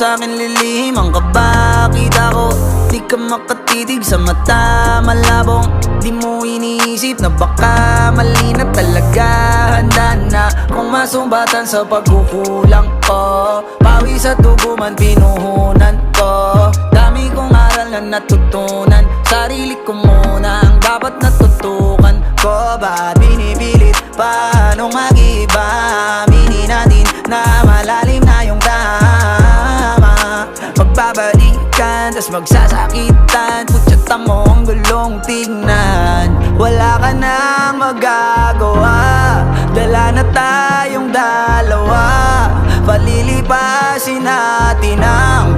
sa'kin lilihim ang kaba. Kita ko, di ka makatitig sa mata. Malabong, di mo iniisip na baka mali na talaga. Handa na kung masumbatan sa pagkukulang ko. Pawi sa tubo man pinuhunan ko. Dami kong aral na natutunan. Sarili ko muna ang dapat natutukan ko. Ba't binipilit? Paano mag-iba? Aminin natin na malalim na yung tama. Magbabalikan, tas magsasakitan. Putsata mo ang gulong tignan. Wala ka nang magagawa. Dala na tayong dalawa. Palilipasin natin ang